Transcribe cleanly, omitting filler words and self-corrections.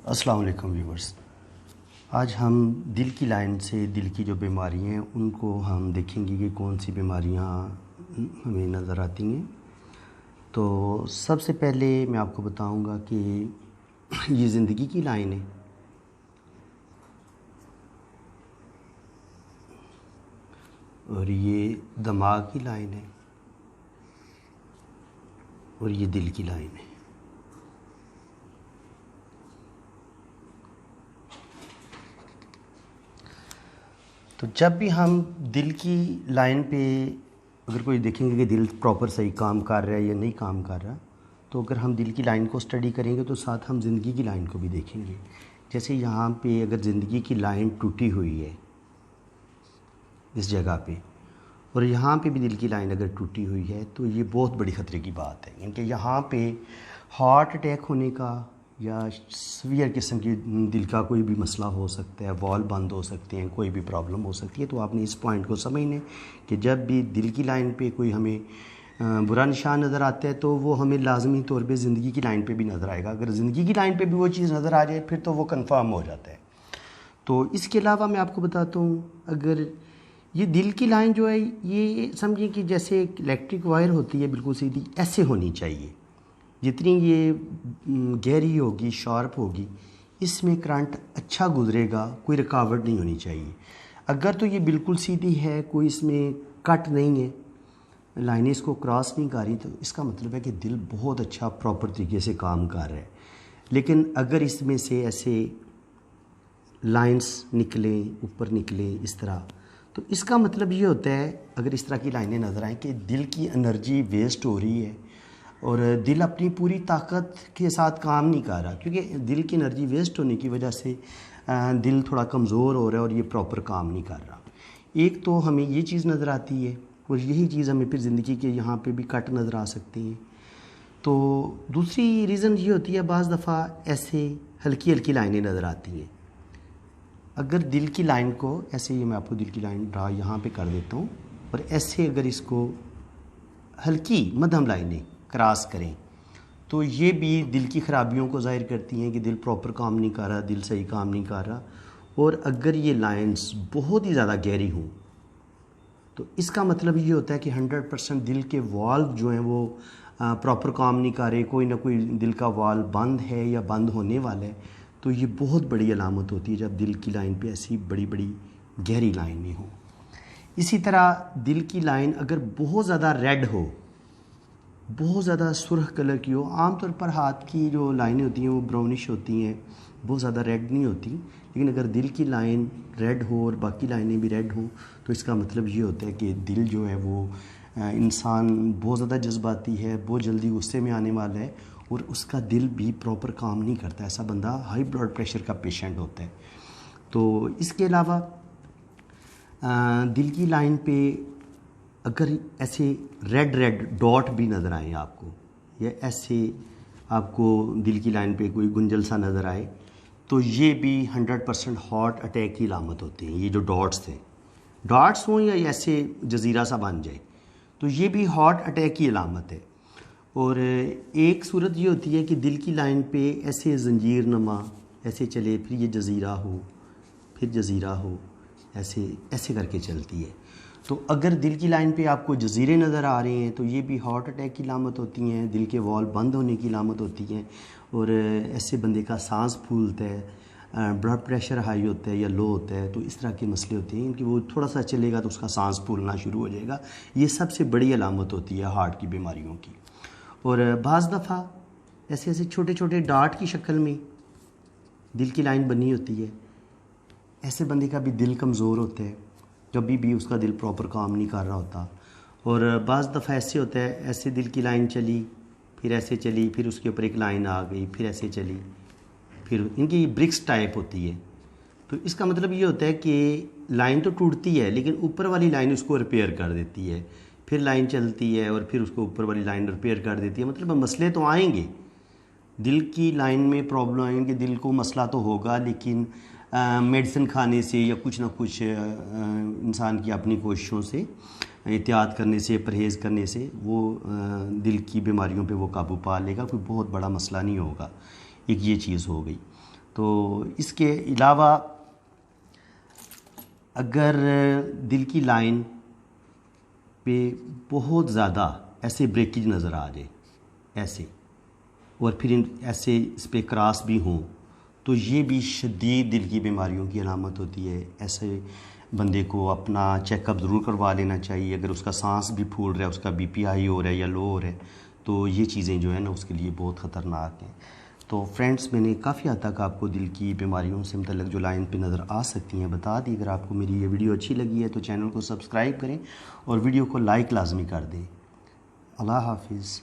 السلام علیکم ویورز، آج ہم دل کی لائن سے دل کی جو بیماری ہیں ان کو ہم دیکھیں گے کہ کون سی بیماریاں ہمیں نظر آتی ہیں۔ تو سب سے پہلے میں آپ کو بتاؤں گا کہ یہ زندگی کی لائن ہے، اور یہ دماغ کی لائن ہے، اور یہ دل کی لائن ہے۔ تو جب بھی ہم دل کی لائن پہ اگر کوئی دیکھیں گے کہ دل پراپر صحیح کام کر رہا ہے یا نہیں کام کر رہا، تو اگر ہم دل کی لائن کو اسٹڈی کریں گے تو ساتھ ہم زندگی کی لائن کو بھی دیکھیں گے۔ جیسے یہاں پہ اگر زندگی کی لائن ٹوٹی ہوئی ہے اس جگہ پہ، اور یہاں پہ بھی دل کی لائن اگر ٹوٹی ہوئی ہے تو یہ بہت بڑی خطرے کی بات ہے، کیونکہ یہاں پہ ہارٹ اٹیک ہونے کا یا سیویئر قسم کی دل کا کوئی بھی مسئلہ ہو سکتا ہے، وال بند ہو سکتے ہیں، کوئی بھی پرابلم ہو سکتی ہے۔ تو آپ نے اس پوائنٹ کو سمجھنا ہے کہ جب بھی دل کی لائن پہ کوئی ہمیں برا نشان نظر آتا ہے تو وہ ہمیں لازمی طور پہ زندگی کی لائن پہ بھی نظر آئے گا۔ اگر زندگی کی لائن پہ بھی وہ چیز نظر آ جائے پھر تو وہ کنفرم ہو جاتا ہے۔ تو اس کے علاوہ میں آپ کو بتاتا ہوں، اگر یہ دل کی لائن جو ہے یہ سمجھیں کہ جیسے ایک الیکٹرک وائر ہوتی ہے، بالکل سیدھی ایسے ہونی چاہیے، جتنی یہ گہری ہوگی، شارپ ہوگی، اس میں کرنٹ اچھا گزرے گا، کوئی رکاوٹ نہیں ہونی چاہیے۔ اگر تو یہ بالکل سیدھی ہے، کوئی اس میں کٹ نہیں ہے، لائنیں اس کو کراس نہیں کر رہی، تو اس کا مطلب ہے کہ دل بہت اچھا پراپر طریقے سے کام کر رہا ہے۔ لیکن اگر اس میں سے ایسے لائنز نکلیں، اوپر نکلیں اس طرح، تو اس کا مطلب یہ ہوتا ہے، اگر اس طرح کی لائنیں نظر آئیں، کہ دل کی انرجی ویسٹ ہو رہی ہے اور دل اپنی پوری طاقت کے ساتھ کام نہیں کر رہا، کیونکہ دل کی انرجی ویسٹ ہونے کی وجہ سے دل تھوڑا کمزور ہو رہا ہے اور یہ پراپر کام نہیں کر رہا۔ ایک تو ہمیں یہ چیز نظر آتی ہے، اور یہی چیز ہمیں پھر زندگی کے یہاں پہ بھی کٹ نظر آ سکتے ہیں۔ تو دوسری ریزن یہ ہوتی ہے، بعض دفعہ ایسے ہلکی ہلکی لائنیں نظر آتی ہیں۔ اگر دل کی لائن کو ایسے ہی، میں آپ کو دل کی لائن ڈرا یہاں پہ کر دیتا ہوں، اور ایسے اگر اس کو ہلکی مدھم لائنیں کراس کریں تو یہ بھی دل کی خرابیوں کو ظاہر کرتی ہیں کہ دل پراپر کام نہیں کر رہا، دل صحیح کام نہیں کر رہا۔ اور اگر یہ لائنز بہت ہی زیادہ گہری ہوں تو اس کا مطلب یہ ہوتا ہے کہ 100% دل کے والو جو ہیں وہ پراپر کام نہیں کر رہے، کوئی نہ کوئی دل کا وال بند ہے یا بند ہونے والا ہے۔ تو یہ بہت بڑی علامت ہوتی ہے جب دل کی لائن پہ ایسی بڑی بڑی گہری لائنیں ہوں۔ اسی طرح دل کی لائن اگر بہت زیادہ ریڈ ہو، بہت زیادہ سرخ کلر کی ہو، عام طور پر ہاتھ کی جو لائنیں ہوتی ہیں وہ براؤنش ہوتی ہیں، بہت زیادہ ریڈ نہیں ہوتی، لیکن اگر دل کی لائن ریڈ ہو اور باقی لائنیں بھی ریڈ ہوں تو اس کا مطلب یہ ہوتا ہے کہ دل جو ہے وہ انسان بہت زیادہ جذباتی ہے، بہت جلدی غصے میں آنے والا ہے، اور اس کا دل بھی پراپر کام نہیں کرتا۔ ایسا بندہ ہائی بلڈ پریشر کا پیشنٹ ہوتا ہے۔ تو اس کے علاوہ دل کی لائن پہ اگر ایسے ریڈ ڈاٹ بھی نظر آئیں آپ کو، یا ایسے آپ کو دل کی لائن پہ کوئی گنجل سا نظر آئے، تو یہ بھی 100% ہارٹ اٹیک کی علامت ہوتی ہیں۔ یہ جو ڈاٹس تھے، ڈاٹس ہوں یا ایسے جزیرہ سا بن جائے، تو یہ بھی ہارٹ اٹیک کی علامت ہے۔ اور ایک صورت یہ ہوتی ہے کہ دل کی لائن پہ ایسے زنجیر نما ایسے چلے، پھر یہ جزیرہ ہو، پھر جزیرہ ہو، ایسے کر کے چلتی ہے۔ تو اگر دل کی لائن پہ آپ کو جزیرے نظر آ رہے ہیں تو یہ بھی ہارٹ اٹیک کی علامت ہوتی ہیں، دل کے وال بند ہونے کی علامت ہوتی ہیں، اور ایسے بندے کا سانس پھولتا ہے، بلڈ پریشر ہائی ہوتا ہے یا لو ہوتا ہے، تو اس طرح کے مسئلے ہوتے ہیں کہ وہ تھوڑا سا چلے گا تو اس کا سانس پھولنا شروع ہو جائے گا۔ یہ سب سے بڑی علامت ہوتی ہے ہارٹ کی بیماریوں کی۔ اور بعض دفعہ ایسے چھوٹے چھوٹے ڈاٹ کی شکل میں دل کی لائن بنی ہوتی ہے، ایسے بندے کا بھی دل کمزور ہوتا ہے، کبھی بھی اس کا دل پراپر کام نہیں کر رہا ہوتا۔ اور بعض دفعہ ایسے ہوتا ہے، ایسے دل کی لائن چلی، پھر ایسے چلی، پھر اس کے اوپر ایک لائن آ گئی، پھر ایسے چلی، پھر ان کی برکس ٹائپ ہوتی ہے۔ تو اس کا مطلب یہ ہوتا ہے کہ لائن تو ٹوٹتی ہے لیکن اوپر والی لائن اس کو ریپیئر کر دیتی ہے، پھر لائن چلتی ہے اور پھر اس کو اوپر والی لائن ریپیئر کر دیتی ہے۔ مطلب مسئلے تو آئیں گے، دل کی لائن میں پرابلم آئیں گے، دل کو مسئلہ تو ہوگا، لیکن میڈیسن کھانے سے یا کچھ نہ کچھ انسان کی اپنی کوششوں سے، احتیاط کرنے سے، پرہیز کرنے سے وہ دل کی بیماریوں پہ وہ قابو پا لے گا، کوئی بہت بڑا مسئلہ نہیں ہوگا۔ ایک یہ چیز ہو گئی۔ تو اس کے علاوہ اگر دل کی لائن پہ بہت زیادہ ایسے بریکیج نظر آ جائے ایسے، اور پھر ایسے اس پہ کراس بھی ہوں، تو یہ بھی شدید دل کی بیماریوں کی علامت ہوتی ہے۔ ایسے بندے کو اپنا چیک اپ ضرور کروا لینا چاہیے۔ اگر اس کا سانس بھی پھول رہا ہے، اس کا بی پی ہائی ہو رہا ہے یا لو ہو رہا ہے، تو یہ چیزیں جو ہیں نا اس کے لیے بہت خطرناک ہیں۔ تو فرینڈس، میں نے کافی حد تک آپ کو دل کی بیماریوں سے متعلق جو لائن پہ نظر آ سکتی ہیں بتا دی۔ اگر آپ کو میری یہ ویڈیو اچھی لگی ہے تو چینل کو سبسکرائب کریں اور ویڈیو کو لائک لازمی کر دیں۔ اللہ حافظ۔